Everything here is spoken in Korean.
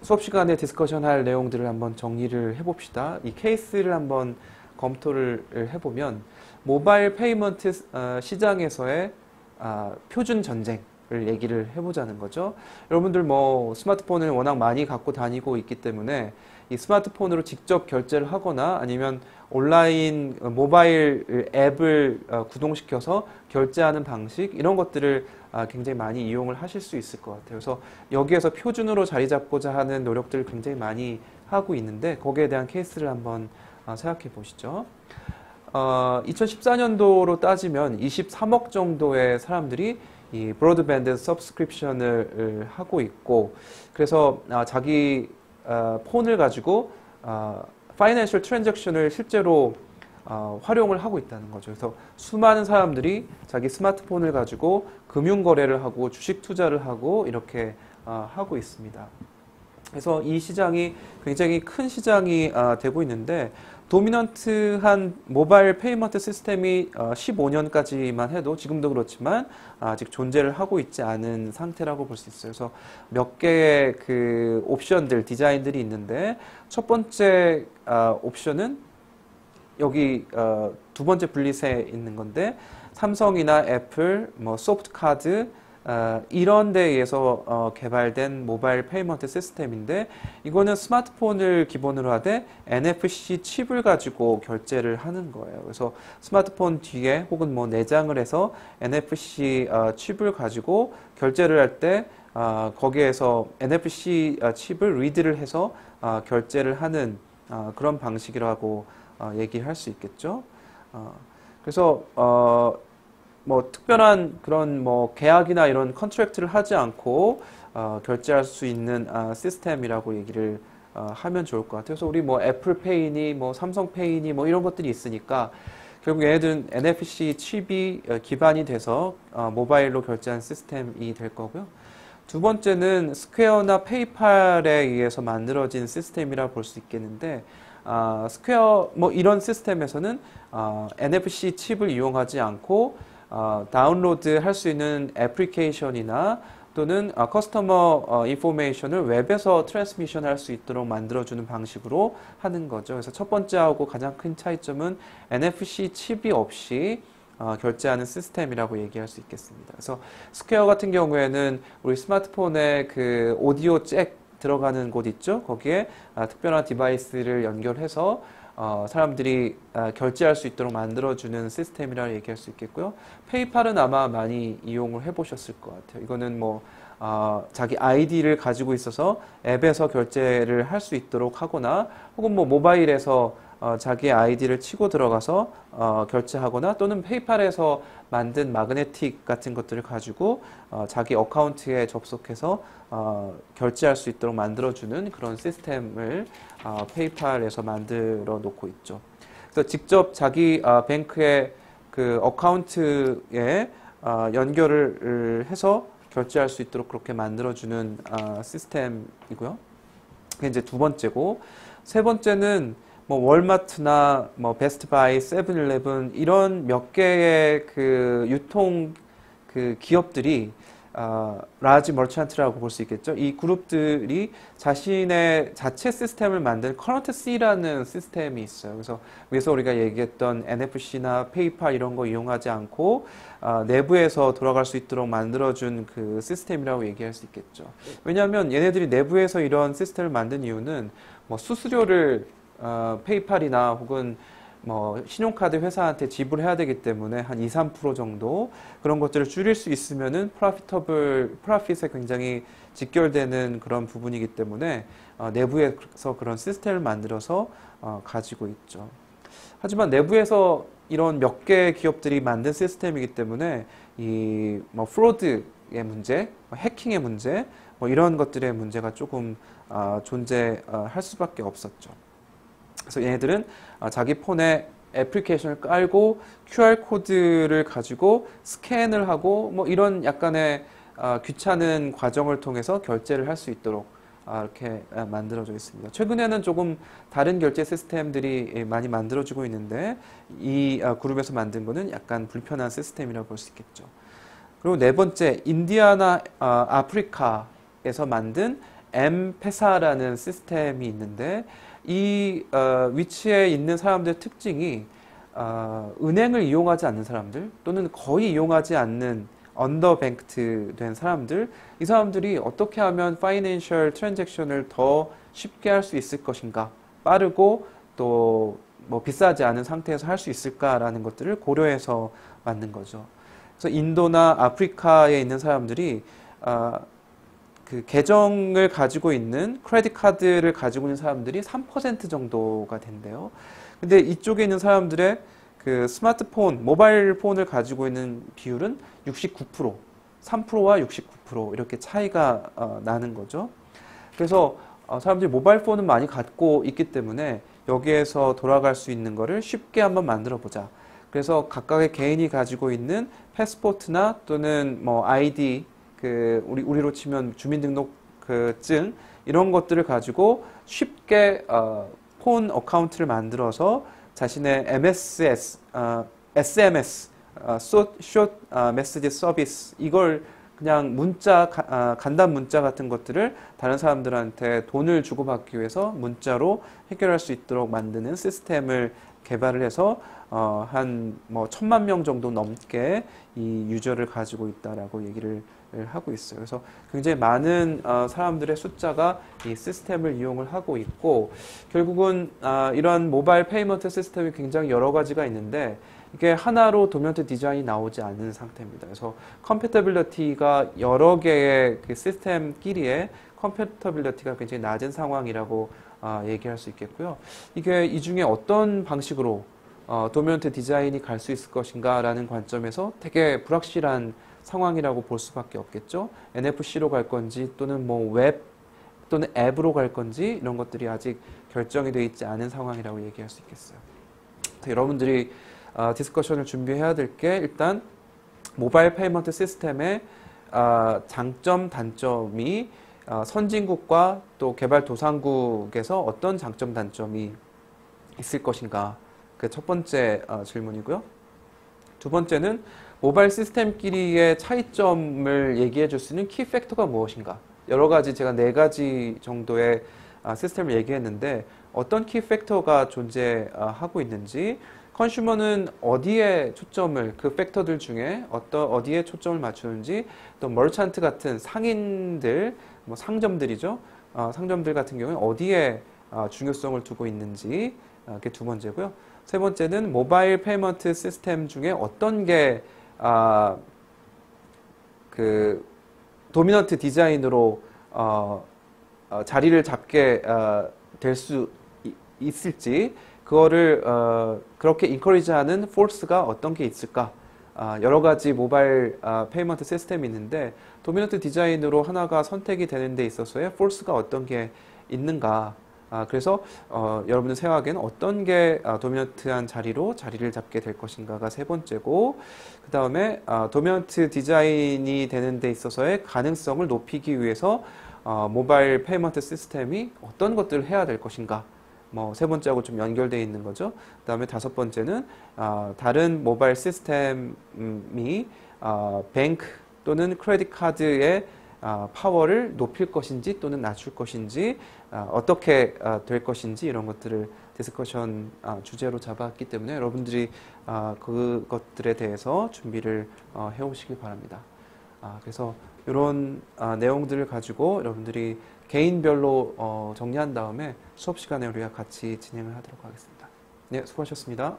수업 시간에 디스커션 할 내용들을 한번 정리를 해봅시다. 이 케이스를 한번 검토를 해보면 모바일 페이먼트 시장에서의 표준 전쟁을 얘기를 해보자는 거죠. 여러분들 뭐 스마트폰을 워낙 많이 갖고 다니고 있기 때문에 이 스마트폰으로 직접 결제를 하거나 아니면 온라인 모바일 앱을 구동시켜서 결제하는 방식 이런 것들을 굉장히 많이 이용을 하실 수 있을 것 같아요. 그래서 여기에서 표준으로 자리 잡고자 하는 노력들을 굉장히 많이 하고 있는데 거기에 대한 케이스를 한번 생각해 보시죠. 2014년도로 따지면 23억 정도의 사람들이 이 브로드밴드 서브스크립션을 하고 있고 그래서 자기 폰을 가지고 파이낸셜 트랜잭션을 실제로 활용을 하고 있다는 거죠. 그래서 수많은 사람들이 자기 스마트폰을 가지고 금융거래를 하고 주식 투자를 하고 이렇게 하고 있습니다. 그래서 이 시장이 굉장히 큰 시장이 되고 있는데 도미넌트한 모바일 페이먼트 시스템이 15년까지만 해도 지금도 그렇지만 아직 존재를 하고 있지 않은 상태라고 볼 수 있어요. 그래서 몇 개의 그 옵션들, 디자인들이 있는데 첫 번째 옵션은 여기 두 번째 블릿에 있는 건데 삼성이나 애플, 뭐 소프트카드 이런 데에 의해서 개발된 모바일 페이먼트 시스템인데 이거는 스마트폰을 기본으로 하되 NFC 칩을 가지고 결제를 하는 거예요. 그래서 스마트폰 뒤에 혹은 뭐 내장을 해서 NFC 칩을 가지고 결제를 할 때 거기에서 NFC 칩을 리드를 해서 결제를 하는 그런 방식이라고 얘기를 할 수 있겠죠. 그래서 뭐 특별한 그런 뭐 계약이나 이런 컨트랙트를 하지 않고 결제할 수 있는 시스템이라고 얘기를 하면 좋을 것 같아요. 그래서 우리 뭐 애플페이니 뭐 삼성페이니 뭐 이런 것들이 있으니까 결국 얘네들은 NFC 칩이 기반이 돼서 모바일로 결제한 시스템이 될 거고요. 두 번째는 스퀘어나 페이팔에 의해서 만들어진 시스템이라 볼 수 있겠는데 스퀘어 뭐 이런 시스템에서는 NFC 칩을 이용하지 않고 다운로드 할 수 있는 애플리케이션이나 또는 커스터머 인포메이션을 웹에서 트랜스미션 할 수 있도록 만들어주는 방식으로 하는 거죠. 그래서 첫 번째하고 가장 큰 차이점은 NFC 칩이 없이 결제하는 시스템이라고 얘기할 수 있겠습니다. 그래서 스퀘어 같은 경우에는 우리 스마트폰에 그 오디오 잭 들어가는 곳 있죠. 거기에 특별한 디바이스를 연결해서 사람들이 결제할 수 있도록 만들어주는 시스템이라 얘기할 수 있겠고요. 페이팔은 아마 많이 이용을 해보셨을 것 같아요. 이거는 뭐 자기 아이디를 가지고 있어서 앱에서 결제를 할 수 있도록 하거나 혹은 뭐 모바일에서 자기 아이디를 치고 들어가서 결제하거나 또는 페이팔에서 만든 마그네틱 같은 것들을 가지고 자기 어카운트에 접속해서 결제할 수 있도록 만들어주는 그런 시스템을 페이팔에서 만들어 놓고 있죠. 그래서 직접 자기 뱅크의 그 어카운트에 연결을 해서 결제할 수 있도록 그렇게 만들어주는 시스템이고요. 그게 이제 두 번째고, 세 번째는 뭐 월마트나 뭐 베스트바이, 세븐일레븐 이런 몇 개의 그 유통 그 기업들이 라지 머천트라고 볼 수 있겠죠. 이 그룹들이 자신의 자체 시스템을 만든 커런트 C라는 시스템이 있어요. 그래서 위에서 우리가 얘기했던 NFC나 페이팔 이런 거 이용하지 않고 내부에서 돌아갈 수 있도록 만들어준 그 시스템이라고 얘기할 수 있겠죠. 왜냐하면 얘네들이 내부에서 이런 시스템을 만든 이유는 뭐 수수료를 페이팔이나 혹은 뭐 신용카드 회사한테 지불해야 되기 때문에 한 2~3% 정도 그런 것들을 줄일 수 있으면은 프로핏에 굉장히 직결되는 그런 부분이기 때문에 내부에서 그런 시스템을 만들어서 가지고 있죠. 하지만 내부에서 이런 몇 개의 기업들이 만든 시스템이기 때문에 이 뭐 프로드의 문제, 해킹의 문제, 뭐 이런 것들의 문제가 조금 존재할 수밖에 없었죠. 그래서 얘네들은 자기 폰에 애플리케이션을 깔고 QR코드를 가지고 스캔을 하고 뭐 이런 약간의 귀찮은 과정을 통해서 결제를 할 수 있도록 이렇게 만들어져 있습니다. 최근에는 조금 다른 결제 시스템들이 많이 만들어지고 있는데 이 그룹에서 만든 거는 약간 불편한 시스템이라고 볼 수 있겠죠. 그리고 네 번째, 인디아나 아프리카에서 만든 M-페사라는 시스템이 있는데 이 위치에 있는 사람들의 특징이 은행을 이용하지 않는 사람들 또는 거의 이용하지 않는 언더뱅크드 된 사람들, 이 사람들이 어떻게 하면 파이낸셜 트랜잭션을 더 쉽게 할 수 있을 것인가, 빠르고 또 뭐 비싸지 않은 상태에서 할 수 있을까라는 것들을 고려해서 만든 거죠. 그래서 인도나 아프리카에 있는 사람들이 그 계정을 가지고 있는 크레딧 카드를 가지고 있는 사람들이 3% 정도가 된대요. 근데 이쪽에 있는 사람들의 그 스마트폰, 모바일 폰을 가지고 있는 비율은 69%, 3%와 69% 이렇게 차이가 나는 거죠. 그래서 사람들이 모바일 폰은 많이 갖고 있기 때문에 여기에서 돌아갈 수 있는 거를 쉽게 한번 만들어 보자. 그래서 각각의 개인이 가지고 있는 패스포트나 또는 뭐 아이디, 그 우리로 치면 주민등록증 이런 것들을 가지고 쉽게 폰 어카운트를 만들어서 자신의 SMS, Short Message Service, 이걸 그냥 문자, 간단 문자 같은 것들을 다른 사람들한테 돈을 주고받기 위해서 문자로 해결할 수 있도록 만드는 시스템을 개발을 해서 한 뭐 1,000만 명 정도 넘게 이 유저를 가지고 있다라고 얘기를 하고 있어요. 그래서 굉장히 많은 사람들의 숫자가 이 시스템을 이용을 하고 있고, 결국은 이런 모바일 페이먼트 시스템이 굉장히 여러 가지가 있는데 이게 하나로 도면트 디자인이 나오지 않은 상태입니다. 그래서 컴패터빌리티가 여러 개의 그 시스템끼리의 컴패터빌리티가 굉장히 낮은 상황이라고 얘기할 수 있겠고요. 이게 이 중에 어떤 방식으로 도면트 디자인이 갈 수 있을 것인가 라는 관점에서 되게 불확실한 상황이라고 볼 수밖에 없겠죠. NFC로 갈 건지 또는 뭐 웹 또는 앱으로 갈 건지 이런 것들이 아직 결정이 되어 있지 않은 상황이라고 얘기할 수 있겠어요. 여러분들이 디스커션을 준비해야 될 게, 일단 모바일 페이먼트 시스템의 장점, 단점이 선진국과 또 개발도상국에서 어떤 장점, 단점이 있을 것인가, 그 첫 번째 질문이고요. 두 번째는 모바일 시스템끼리의 차이점을 얘기해 줄 수 있는 키 팩터가 무엇인가. 여러 가지, 제가 4가지 정도의 시스템을 얘기했는데 어떤 키 팩터가 존재하고 있는지, 컨슈머는 어디에 초점을, 그 팩터들 중에 어디에 초점을 맞추는지, 또 머찬트 같은 상인들, 뭐 상점들이죠. 상점들 같은 경우에 어디에 중요성을 두고 있는지, 그게 두 번째고요. 세 번째는 모바일 페이먼트 시스템 중에 어떤 게 그 도미넌트 디자인으로 자리를 잡게 될 수 있을지, 그거를 그렇게 인커리지하는 포스가 어떤 게 있을까. 여러 가지 모바일 페이먼트 시스템이 있는데 도미넌트 디자인으로 하나가 선택이 되는 데 있어서의 포스가 어떤 게 있는가. 그래서 여러분들 생각에는 어떤 게 도미넌트한 자리를 잡게 될 것인가가 세 번째고, 그 다음에 도미넌트 디자인이 되는 데 있어서의 가능성을 높이기 위해서 모바일 페이먼트 시스템이 어떤 것들을 해야 될 것인가, 뭐 세 번째하고 좀 연결되어 있는 거죠. 그 다음에 다섯 번째는 다른 모바일 시스템이 뱅크 또는 크레딧 카드의 파워를 높일 것인지 또는 낮출 것인지, 어떻게 될 것인지, 이런 것들을 디스커션 주제로 잡았기 때문에 여러분들이 그것들에 대해서 준비를 해오시기 바랍니다. 그래서 이런 내용들을 가지고 여러분들이 개인별로 정리한 다음에 수업 시간에 우리가 같이 진행을 하도록 하겠습니다. 네, 수고하셨습니다.